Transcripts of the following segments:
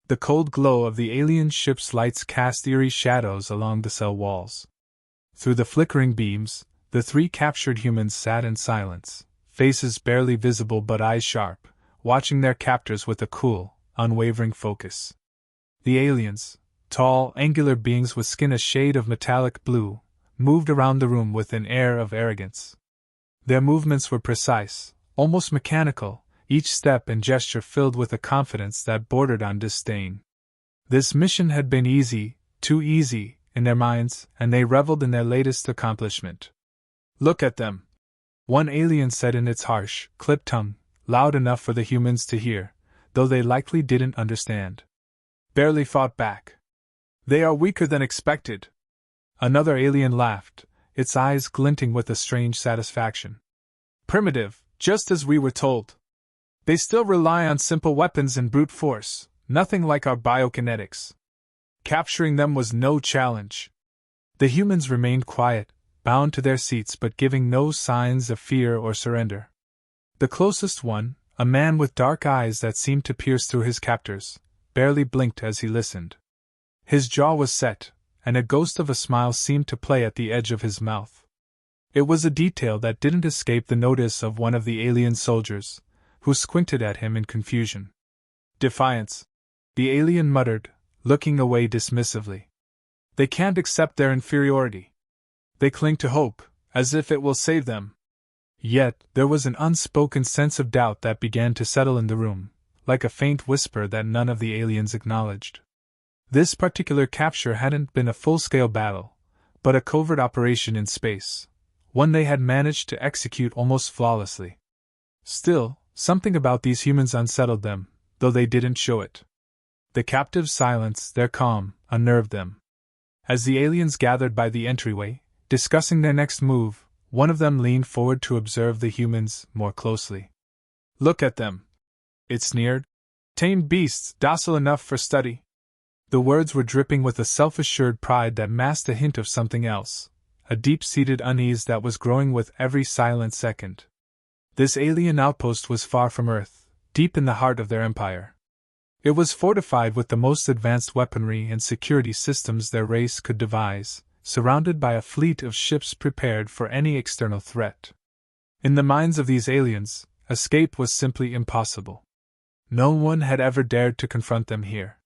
The cold glow of the alien ship's lights cast eerie shadows along the cell walls. Through the flickering beams, the three captured humans sat in silence, faces barely visible but eyes sharp, watching their captors with a cool, unwavering focus. The aliens, tall, angular beings with skin a shade of metallic blue, moved around the room with an air of arrogance. Their movements were precise, almost mechanical, each step and gesture filled with a confidence that bordered on disdain. This mission had been easy, too easy, in their minds, and they reveled in their latest accomplishment. "Look at them," one alien said in its harsh, clipped tongue, loud enough for the humans to hear, though they likely didn't understand. "Barely fought back. They are weaker than expected." Another alien laughed, its eyes glinting with a strange satisfaction. "Primitive, just as we were told. They still rely on simple weapons and brute force, nothing like our biokinetics. Capturing them was no challenge." The humans remained quiet, bound to their seats but giving no signs of fear or surrender. The closest one, a man with dark eyes that seemed to pierce through his captors, barely blinked as he listened. His jaw was set, and a ghost of a smile seemed to play at the edge of his mouth. It was a detail that didn't escape the notice of one of the alien soldiers, who squinted at him in confusion. "Defiance," the alien muttered, looking away dismissively. "They can't accept their inferiority. They cling to hope, as if it will save them." Yet, there was an unspoken sense of doubt that began to settle in the room, like a faint whisper that none of the aliens acknowledged. This particular capture hadn't been a full-scale battle, but a covert operation in space, one they had managed to execute almost flawlessly. Still, something about these humans unsettled them, though they didn't show it. The captive's silence, their calm, unnerved them. As the aliens gathered by the entryway, discussing their next move, one of them leaned forward to observe the humans more closely. "Look at them," it sneered. "Tame beasts, docile enough for study." The words were dripping with a self-assured pride that masked a hint of something else, a deep-seated unease that was growing with every silent second. This alien outpost was far from Earth, deep in the heart of their empire. It was fortified with the most advanced weaponry and security systems their race could devise, surrounded by a fleet of ships prepared for any external threat. In the minds of these aliens, escape was simply impossible. No one had ever dared to confront them here.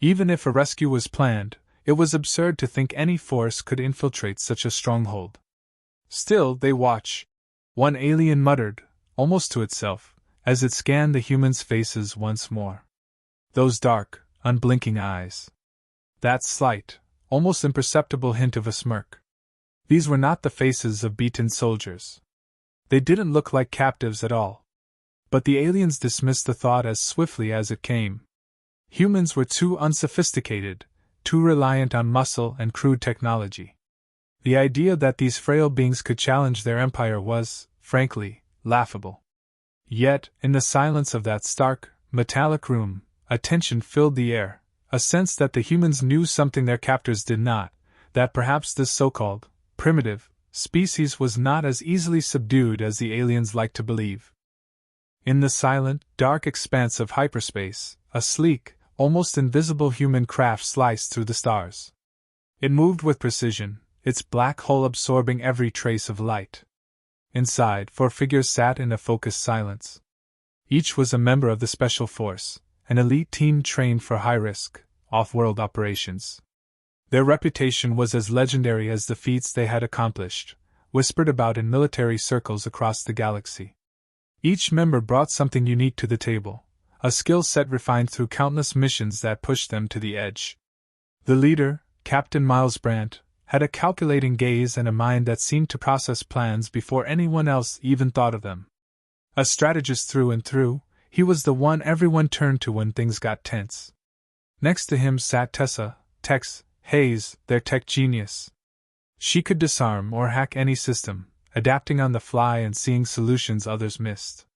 Even if a rescue was planned, it was absurd to think any force could infiltrate such a stronghold. "Still, they watch," one alien muttered, almost to itself, as it scanned the humans' faces once more. Those dark, unblinking eyes. That slight, almost imperceptible hint of a smirk. These were not the faces of beaten soldiers. They didn't look like captives at all. But the aliens dismissed the thought as swiftly as it came. Humans were too unsophisticated, too reliant on muscle and crude technology. The idea that these frail beings could challenge their empire was, frankly, laughable. Yet, in the silence of that stark, metallic room, a tension filled the air, a sense that the humans knew something their captors did not, that perhaps this so-called primitive species was not as easily subdued as the aliens liked to believe. In the silent, dark expanse of hyperspace, a sleek, almost invisible human craft sliced through the stars. It moved with precision, its black hull absorbing every trace of light. Inside, 4 figures sat in a focused silence. Each was a member of the Special Force, an elite team trained for high-risk, off-world operations. Their reputation was as legendary as the feats they had accomplished, whispered about in military circles across the galaxy. Each member brought something unique to the table, a skill set refined through countless missions that pushed them to the edge. The leader, Captain Miles Brandt, had a calculating gaze and a mind that seemed to process plans before anyone else even thought of them. A strategist through and through, he was the one everyone turned to when things got tense. Next to him sat Tex Hayes, their tech genius. She could disarm or hack any system, adapting on the fly and seeing solutions others missed.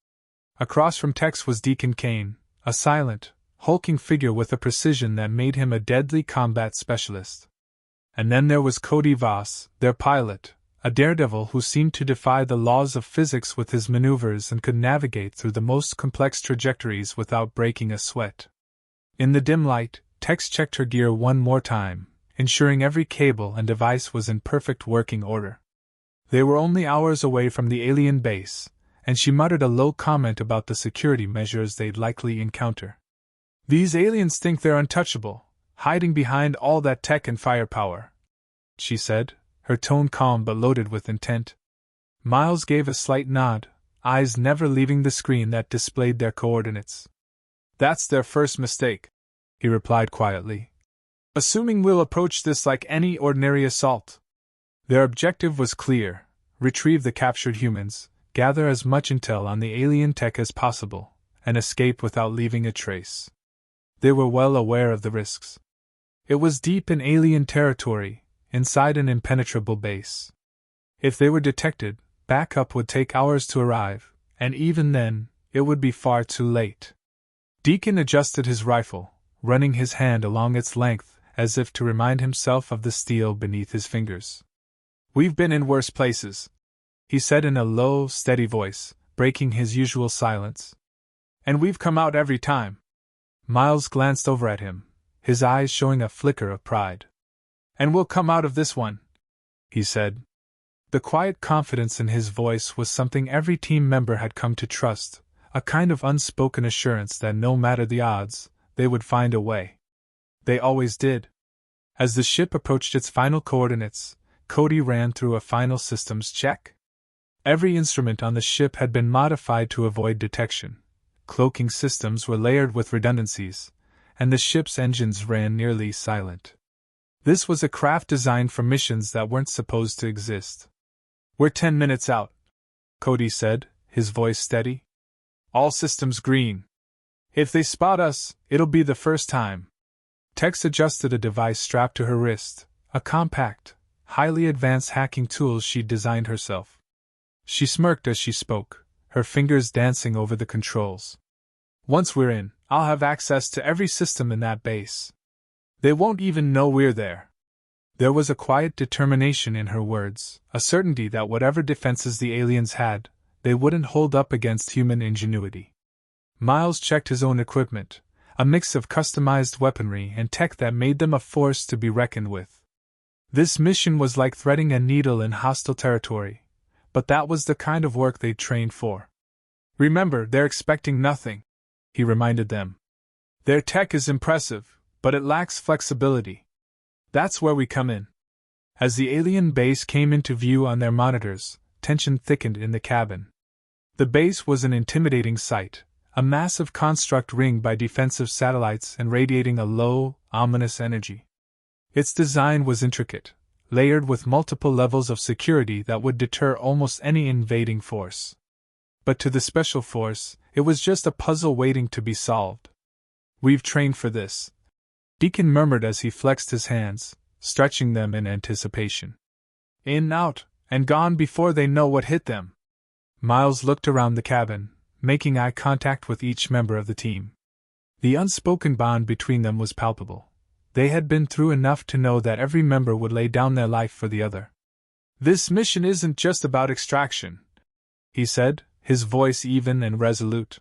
Across from Tex was Deacon Kane, a silent, hulking figure with a precision that made him a deadly combat specialist. And then there was Cody Voss, their pilot, a daredevil who seemed to defy the laws of physics with his maneuvers and could navigate through the most complex trajectories without breaking a sweat. In the dim light, Tex checked her gear one more time, ensuring every cable and device was in perfect working order. They were only hours away from the alien base, and she muttered a low comment about the security measures they'd likely encounter. "These aliens think they're untouchable, hiding behind all that tech and firepower," she said, her tone calm but loaded with intent. Miles gave a slight nod, eyes never leaving the screen that displayed their coordinates. "That's their first mistake," he replied quietly. "Assuming we'll approach this like any ordinary assault." Their objective was clear: retrieve the captured humans, gather as much intel on the alien tech as possible, and escape without leaving a trace. They were well aware of the risks. It was deep in alien territory, inside an impenetrable base. If they were detected, backup would take hours to arrive, and even then, it would be far too late. Deacon adjusted his rifle, running his hand along its length as if to remind himself of the steel beneath his fingers. "We've been in worse places," he said in a low, steady voice, breaking his usual silence. "And we've come out every time." Miles glanced over at him, his eyes showing a flicker of pride. "And we'll come out of this one," he said. The quiet confidence in his voice was something every team member had come to trust, a kind of unspoken assurance that no matter the odds, they would find a way. They always did. As the ship approached its final coordinates, Cody ran through a final systems check. Every instrument on the ship had been modified to avoid detection. Cloaking systems were layered with redundancies, and the ship's engines ran nearly silent. This was a craft designed for missions that weren't supposed to exist. "We're 10 minutes out," Cody said, his voice steady. "All systems green. If they spot us, it'll be the first time." Tex adjusted a device strapped to her wrist, a compact, highly advanced hacking tool she'd designed herself. She smirked as she spoke, her fingers dancing over the controls. "Once we're in, I'll have access to every system in that base. They won't even know we're there." There was a quiet determination in her words, a certainty that whatever defenses the aliens had, they wouldn't hold up against human ingenuity. Miles checked his own equipment, a mix of customized weaponry and tech that made them a force to be reckoned with. This mission was like threading a needle in hostile territory, but that was the kind of work they'd trained for. "Remember, they're expecting nothing," he reminded them. "Their tech is impressive, but it lacks flexibility. That's where we come in." As the alien base came into view on their monitors, tension thickened in the cabin. The base was an intimidating sight, a massive construct ringed by defensive satellites and radiating a low, ominous energy. Its design was intricate, layered with multiple levels of security that would deter almost any invading force. But to the Special Force, it was just a puzzle waiting to be solved. "We've trained for this," Deacon murmured as he flexed his hands, stretching them in anticipation. "In, out, and gone before they know what hit them." Miles looked around the cabin, making eye contact with each member of the team. The unspoken bond between them was palpable. They had been through enough to know that every member would lay down their life for the other. "This mission isn't just about extraction," he said, his voice even and resolute.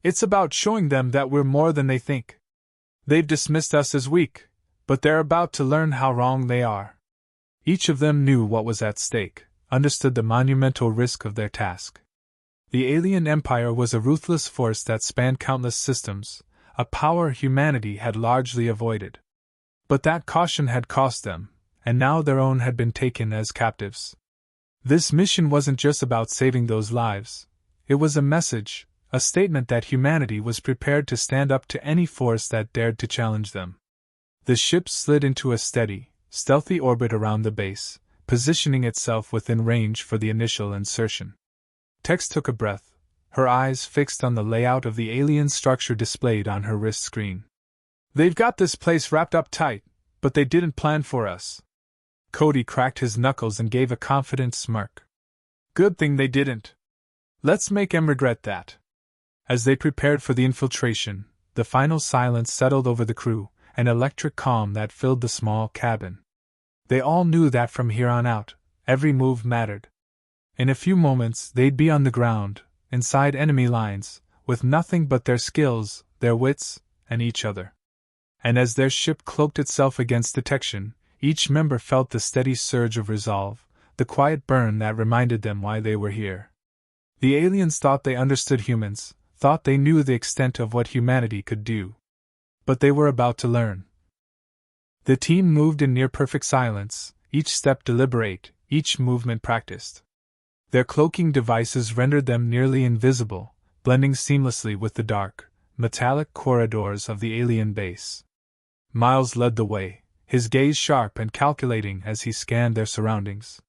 "It's about showing them that we're more than they think. They've dismissed us as weak, but they're about to learn how wrong they are." Each of them knew what was at stake, understood the monumental risk of their task. The alien empire was a ruthless force that spanned countless systems, a power humanity had largely avoided. But that caution had cost them, and now their own had been taken as captives. This mission wasn't just about saving those lives. It was a message, a statement that humanity was prepared to stand up to any force that dared to challenge them. The ship slid into a steady, stealthy orbit around the base, positioning itself within range for the initial insertion. Tex took a breath, her eyes fixed on the layout of the alien structure displayed on her wrist screen. "They've got this place wrapped up tight, but they didn't plan for us." Cody cracked his knuckles and gave a confident smirk. "Good thing they didn't. Let's make 'em regret that." As they prepared for the infiltration, the final silence settled over the crew, an electric calm that filled the small cabin. They all knew that from here on out, every move mattered. In a few moments they'd be on the ground, inside enemy lines, with nothing but their skills, their wits, and each other. And as their ship cloaked itself against detection, each member felt the steady surge of resolve, the quiet burn that reminded them why they were here. The aliens thought they understood humans, thought they knew the extent of what humanity could do. But they were about to learn. The team moved in near-perfect silence, each step deliberate, each movement practiced. Their cloaking devices rendered them nearly invisible, blending seamlessly with the dark, metallic corridors of the alien base. Miles led the way, his gaze sharp and calculating as he scanned their surroundings.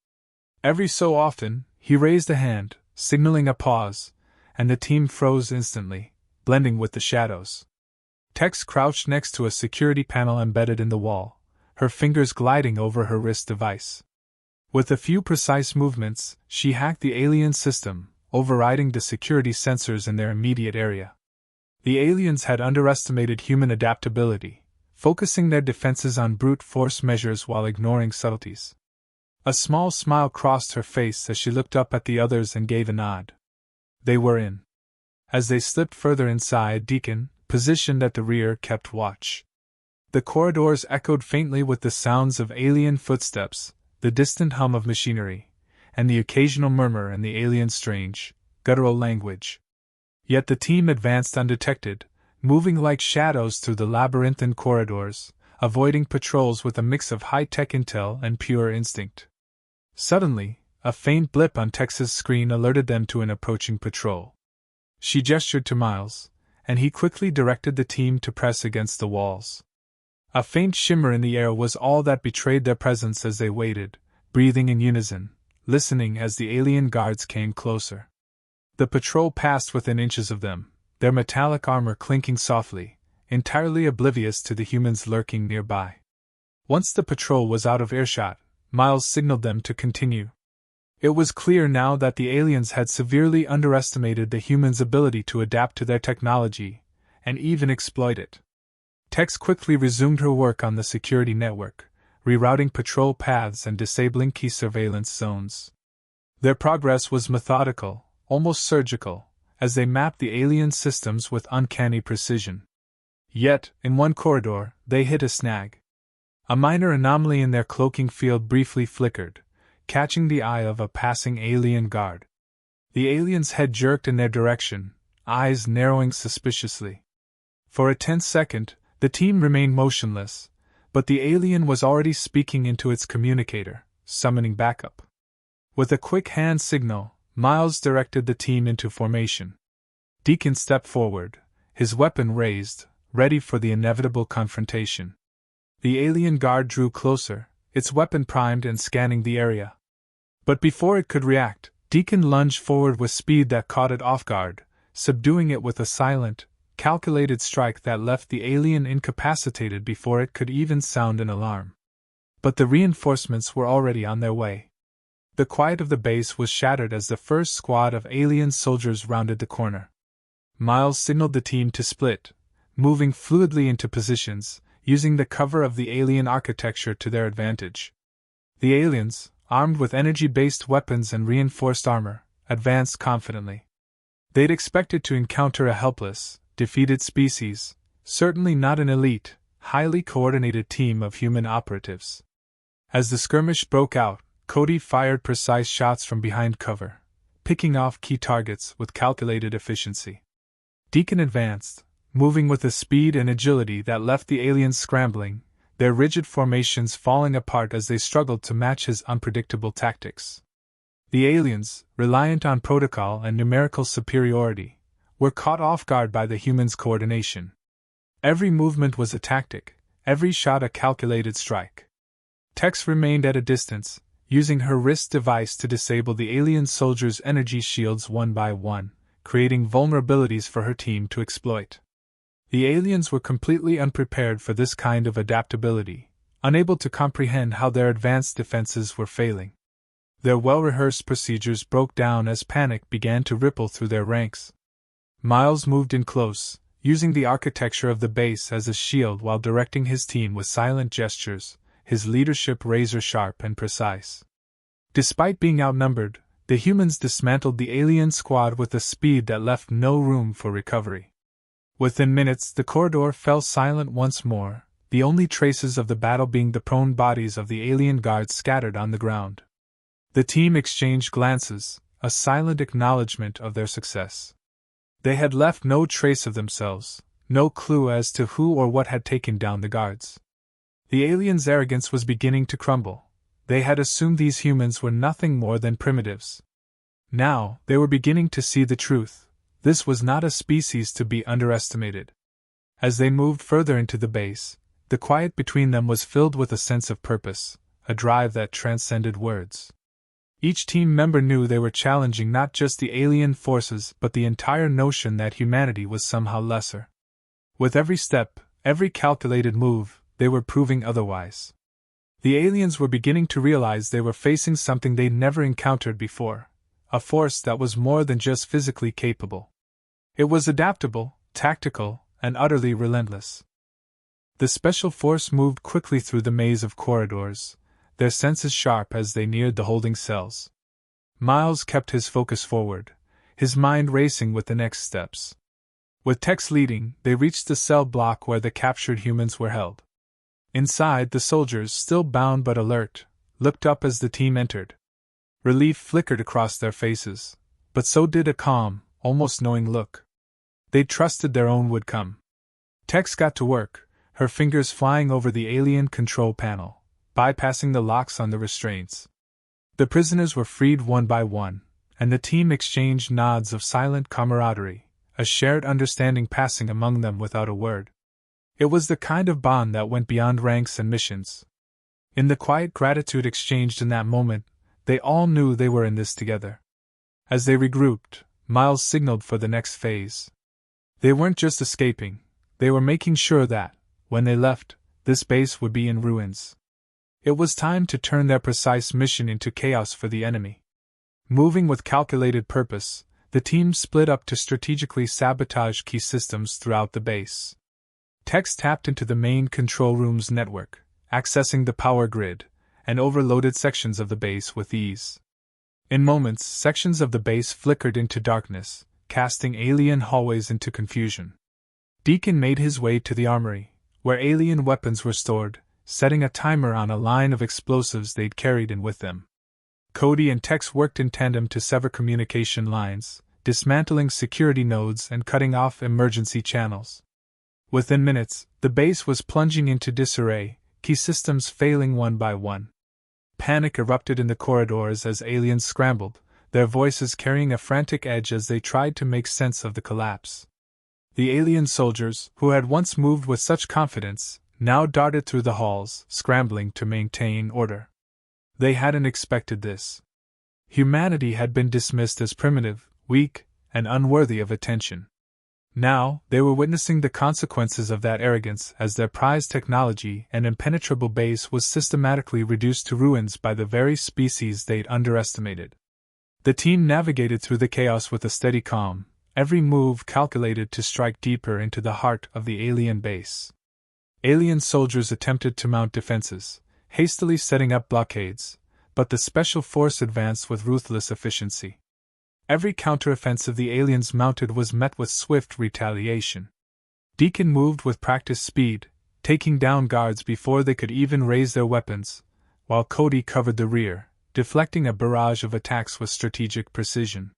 Every so often, he raised a hand, signaling a pause, and the team froze instantly, blending with the shadows. Tex crouched next to a security panel embedded in the wall, her fingers gliding over her wrist device. With a few precise movements, she hacked the alien system, overriding the security sensors in their immediate area. The aliens had underestimated human adaptability, focusing their defenses on brute force measures while ignoring subtleties. A small smile crossed her face as she looked up at the others and gave a nod. They were in. As they slipped further inside, Deacon, positioned at the rear, kept watch. The corridors echoed faintly with the sounds of alien footsteps, the distant hum of machinery, and the occasional murmur in the alien's strange, guttural language. Yet the team advanced undetected, moving like shadows through the labyrinthine corridors, avoiding patrols with a mix of high-tech intel and pure instinct. Suddenly, a faint blip on Tex's screen alerted them to an approaching patrol. She gestured to Miles, and he quickly directed the team to press against the walls. A faint shimmer in the air was all that betrayed their presence as they waited, breathing in unison, listening as the alien guards came closer. The patrol passed within inches of them, their metallic armor clinking softly, entirely oblivious to the humans lurking nearby. Once the patrol was out of earshot, Miles signaled them to continue. It was clear now that the aliens had severely underestimated the humans' ability to adapt to their technology, and even exploit it. Tex quickly resumed her work on the security network, rerouting patrol paths and disabling key surveillance zones. Their progress was methodical, almost surgical, as they mapped the alien systems with uncanny precision. Yet, in one corridor, they hit a snag. A minor anomaly in their cloaking field briefly flickered, catching the eye of a passing alien guard. The alien's head jerked in their direction, eyes narrowing suspiciously. For a tense second, the team remained motionless, but the alien was already speaking into its communicator, summoning backup. With a quick hand signal, Miles directed the team into formation. Deacon stepped forward, his weapon raised, ready for the inevitable confrontation. The alien guard drew closer, its weapon primed and scanning the area. But before it could react, Deacon lunged forward with speed that caught it off guard, subduing it with a silent, calculated strike that left the alien incapacitated before it could even sound an alarm. But the reinforcements were already on their way. The quiet of the base was shattered as the first squad of alien soldiers rounded the corner. Miles signaled the team to split, moving fluidly into positions, using the cover of the alien architecture to their advantage. The aliens, armed with energy-based weapons and reinforced armor, advanced confidently. They'd expected to encounter a helpless, defeated species, certainly not an elite, highly coordinated team of human operatives. As the skirmish broke out, Cody fired precise shots from behind cover, picking off key targets with calculated efficiency. Deacon advanced, moving with a speed and agility that left the aliens scrambling, their rigid formations falling apart as they struggled to match his unpredictable tactics. The aliens, reliant on protocol and numerical superiority, were caught off guard by the humans' coordination. Every movement was a tactic, every shot a calculated strike. Tex remained at a distance, using her wrist device to disable the alien soldiers' energy shields one by one, creating vulnerabilities for her team to exploit. The aliens were completely unprepared for this kind of adaptability, unable to comprehend how their advanced defenses were failing. Their well-rehearsed procedures broke down as panic began to ripple through their ranks. Miles moved in close, using the architecture of the base as a shield while directing his team with silent gestures, his leadership razor-sharp and precise. Despite being outnumbered, the humans dismantled the alien squad with a speed that left no room for recovery. Within minutes, the corridor fell silent once more, the only traces of the battle being the prone bodies of the alien guards scattered on the ground. The team exchanged glances, a silent acknowledgement of their success. They had left no trace of themselves, no clue as to who or what had taken down the guards. The aliens' arrogance was beginning to crumble. They had assumed these humans were nothing more than primitives. Now, they were beginning to see the truth. This was not a species to be underestimated. As they moved further into the base, the quiet between them was filled with a sense of purpose, a drive that transcended words. Each team member knew they were challenging not just the alien forces but the entire notion that humanity was somehow lesser. With every step, every calculated move, they were proving otherwise. The aliens were beginning to realize they were facing something they'd never encountered before, a force that was more than just physically capable. It was adaptable, tactical, and utterly relentless. The special force moved quickly through the maze of corridors, their senses sharp as they neared the holding cells. Miles kept his focus forward, his mind racing with the next steps. With Tex leading, they reached the cell block where the captured humans were held. Inside, the soldiers, still bound but alert, looked up as the team entered. Relief flickered across their faces, but so did a calm, almost knowing look. They trusted their own would come. Tex got to work, her fingers flying over the alien control panel, bypassing the locks on the restraints. The prisoners were freed one by one, and the team exchanged nods of silent camaraderie, a shared understanding passing among them without a word. It was the kind of bond that went beyond ranks and missions. In the quiet gratitude exchanged in that moment, they all knew they were in this together. As they regrouped, Miles signaled for the next phase. They weren't just escaping, they were making sure that, when they left, this base would be in ruins. It was time to turn their precise mission into chaos for the enemy. Moving with calculated purpose, the team split up to strategically sabotage key systems throughout the base. Tex tapped into the main control room's network, accessing the power grid, and overloaded sections of the base with ease. In moments, sections of the base flickered into darkness, casting alien hallways into confusion. Deacon made his way to the armory, where alien weapons were stored, setting a timer on a line of explosives they'd carried in with them. Cody and Tex worked in tandem to sever communication lines, dismantling security nodes and cutting off emergency channels. Within minutes, the base was plunging into disarray, key systems failing one by one. Panic erupted in the corridors as aliens scrambled, their voices carrying a frantic edge as they tried to make sense of the collapse. The alien soldiers, who had once moved with such confidence, now darted through the halls, scrambling to maintain order. They hadn't expected this. Humanity had been dismissed as primitive, weak, and unworthy of attention. Now, they were witnessing the consequences of that arrogance as their prized technology and impenetrable base was systematically reduced to ruins by the very species they'd underestimated. The team navigated through the chaos with a steady calm, every move calculated to strike deeper into the heart of the alien base. Alien soldiers attempted to mount defenses, hastily setting up blockades, but the special force advanced with ruthless efficiency. Every counteroffensive the aliens mounted was met with swift retaliation. Deacon moved with practiced speed, taking down guards before they could even raise their weapons, while Cody covered the rear, deflecting a barrage of attacks with strategic precision.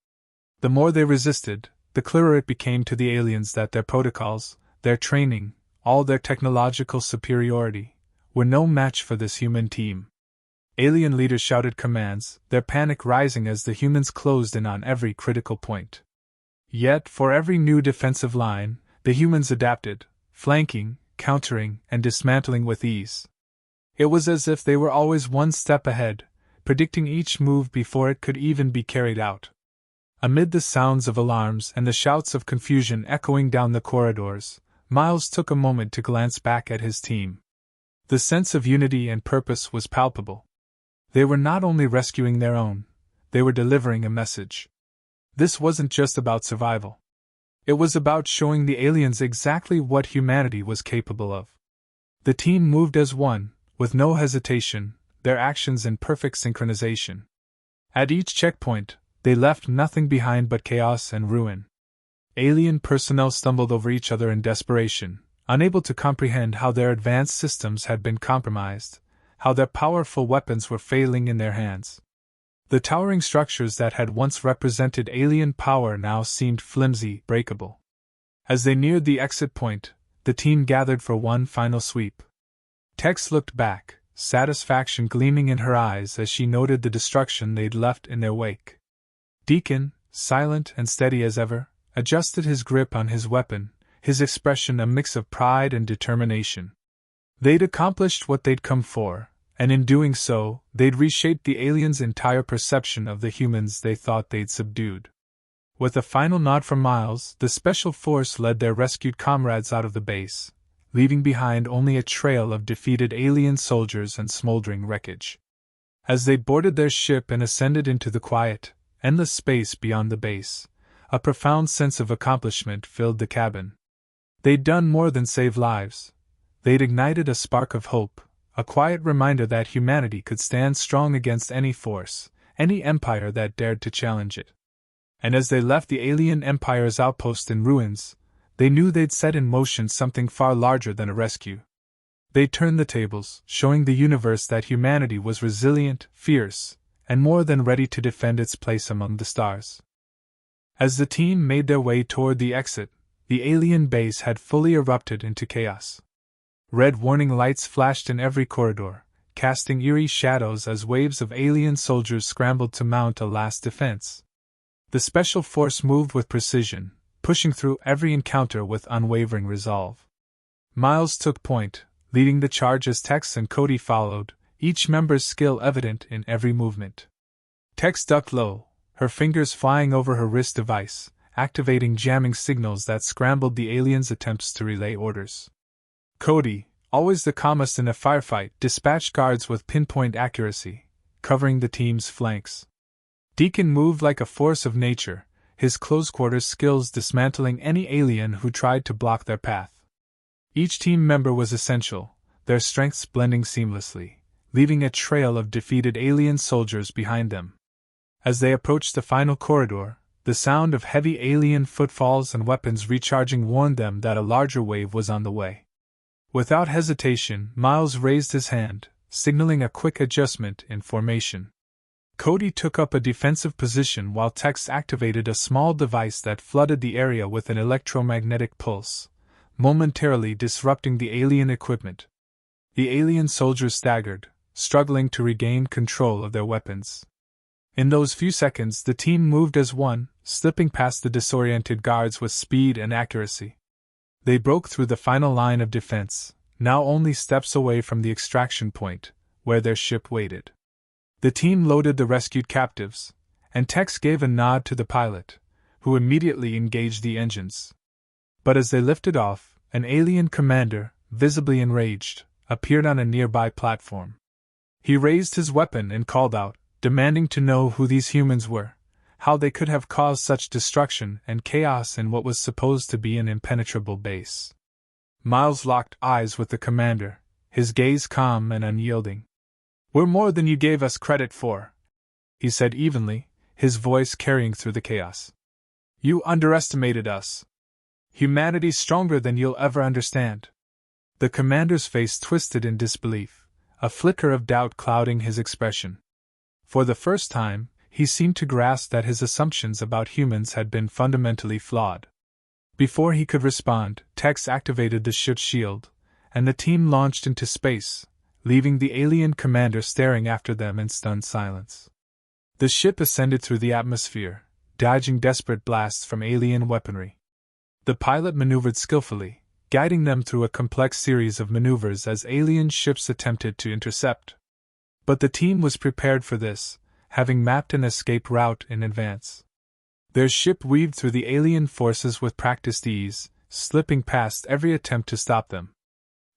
The more they resisted, the clearer it became to the aliens that their protocols, their training, all their technological superiority, were no match for this human team. Alien leaders shouted commands, their panic rising as the humans closed in on every critical point. Yet, for every new defensive line, the humans adapted, flanking, countering, and dismantling with ease. It was as if they were always one step ahead, predicting each move before it could even be carried out. Amid the sounds of alarms and the shouts of confusion echoing down the corridors, Miles took a moment to glance back at his team. The sense of unity and purpose was palpable. They were not only rescuing their own, they were delivering a message. This wasn't just about survival. It was about showing the aliens exactly what humanity was capable of. The team moved as one, with no hesitation, their actions in perfect synchronization. At each checkpoint, they left nothing behind but chaos and ruin. Alien personnel stumbled over each other in desperation, unable to comprehend how their advanced systems had been compromised, how their powerful weapons were failing in their hands. The towering structures that had once represented alien power now seemed flimsy, breakable. As they neared the exit point, the team gathered for one final sweep. Tex looked back, satisfaction gleaming in her eyes as she noted the destruction they'd left in their wake. Deacon, silent and steady as ever, adjusted his grip on his weapon, his expression a mix of pride and determination. They'd accomplished what they'd come for, and in doing so, they'd reshaped the aliens' entire perception of the humans they thought they'd subdued. With a final nod from Miles, the Special Force led their rescued comrades out of the base, leaving behind only a trail of defeated alien soldiers and smoldering wreckage. As they boarded their ship and ascended into the quiet, endless space beyond the base, a profound sense of accomplishment filled the cabin. They'd done more than save lives. They'd ignited a spark of hope, a quiet reminder that humanity could stand strong against any force, any empire that dared to challenge it. And as they left the alien empire's outpost in ruins, they knew they'd set in motion something far larger than a rescue. They turned the tables, showing the universe that humanity was resilient, fierce, and more than ready to defend its place among the stars. As the team made their way toward the exit, the alien base had fully erupted into chaos. Red warning lights flashed in every corridor, casting eerie shadows as waves of alien soldiers scrambled to mount a last defense. The Special Force moved with precision, pushing through every encounter with unwavering resolve. Miles took point, leading the charge as Tex and Cody followed, each member's skill evident in every movement. Tex ducked low, her fingers flying over her wrist device, activating jamming signals that scrambled the aliens' attempts to relay orders. Cody, always the calmest in a firefight, dispatched guards with pinpoint accuracy, covering the team's flanks. Deacon moved like a force of nature, his close-quarters skills dismantling any alien who tried to block their path. Each team member was essential, their strengths blending seamlessly, leaving a trail of defeated alien soldiers behind them. As they approached the final corridor, the sound of heavy alien footfalls and weapons recharging warned them that a larger wave was on the way. Without hesitation, Miles raised his hand, signaling a quick adjustment in formation. Cody took up a defensive position while Tex activated a small device that flooded the area with an electromagnetic pulse, momentarily disrupting the alien equipment. The alien soldiers staggered, struggling to regain control of their weapons. In those few seconds, the team moved as one, slipping past the disoriented guards with speed and accuracy. They broke through the final line of defense, now only steps away from the extraction point, where their ship waited. The team loaded the rescued captives, and Tex gave a nod to the pilot, who immediately engaged the engines. But as they lifted off, an alien commander, visibly enraged, appeared on a nearby platform. He raised his weapon and called out, demanding to know who these humans were, how they could have caused such destruction and chaos in what was supposed to be an impenetrable base. Miles locked eyes with the commander, his gaze calm and unyielding. "We're more than you gave us credit for," he said evenly, his voice carrying through the chaos. "You underestimated us. Humanity's stronger than you'll ever understand." The commander's face twisted in disbelief, a flicker of doubt clouding his expression. For the first time, he seemed to grasp that his assumptions about humans had been fundamentally flawed. Before he could respond, Tex activated the ship's shield, and the team launched into space, leaving the alien commander staring after them in stunned silence. The ship ascended through the atmosphere, dodging desperate blasts from alien weaponry. The pilot maneuvered skillfully, guiding them through a complex series of maneuvers as alien ships attempted to intercept. But the team was prepared for this, having mapped an escape route in advance. Their ship weaved through the alien forces with practiced ease, slipping past every attempt to stop them.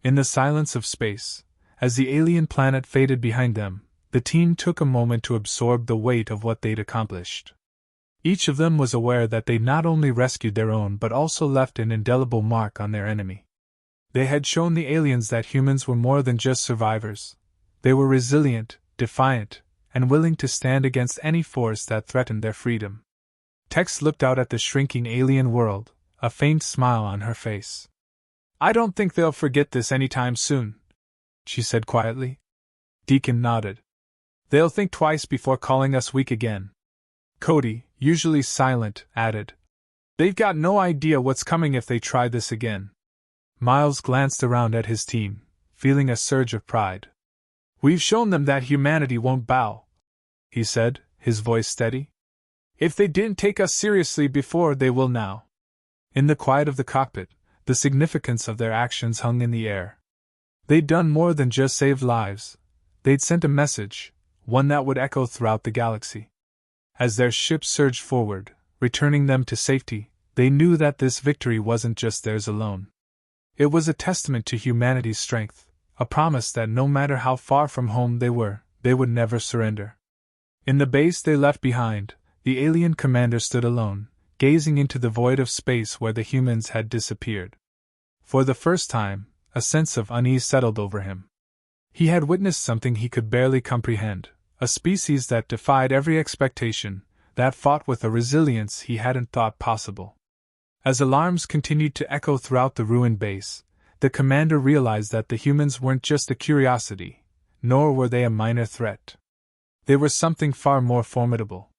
In the silence of space, as the alien planet faded behind them, the team took a moment to absorb the weight of what they'd accomplished. Each of them was aware that they not only rescued their own but also left an indelible mark on their enemy. They had shown the aliens that humans were more than just survivors. They were resilient, defiant, and willing to stand against any force that threatened their freedom. Tex looked out at the shrinking alien world, a faint smile on her face. I don't think they'll forget this anytime soon, she said quietly. Deacon nodded. They'll think twice before calling us weak again. Cody, usually silent, added. They've got no idea what's coming if they try this again. Miles glanced around at his team, feeling a surge of pride. We've shown them that humanity won't bow, he said, his voice steady. If they didn't take us seriously before, they will now. In the quiet of the cockpit, the significance of their actions hung in the air. They'd done more than just save lives. They'd sent a message, one that would echo throughout the galaxy. As their ship surged forward, returning them to safety, they knew that this victory wasn't just theirs alone. It was a testament to humanity's strength, a promise that no matter how far from home they were, they would never surrender. In the base they left behind, the alien commander stood alone, gazing into the void of space where the humans had disappeared. For the first time, a sense of unease settled over him. He had witnessed something he could barely comprehend, a species that defied every expectation, that fought with a resilience he hadn't thought possible. As alarms continued to echo throughout the ruined base, the commander realized that the humans weren't just a curiosity, nor were they a minor threat. They were something far more formidable.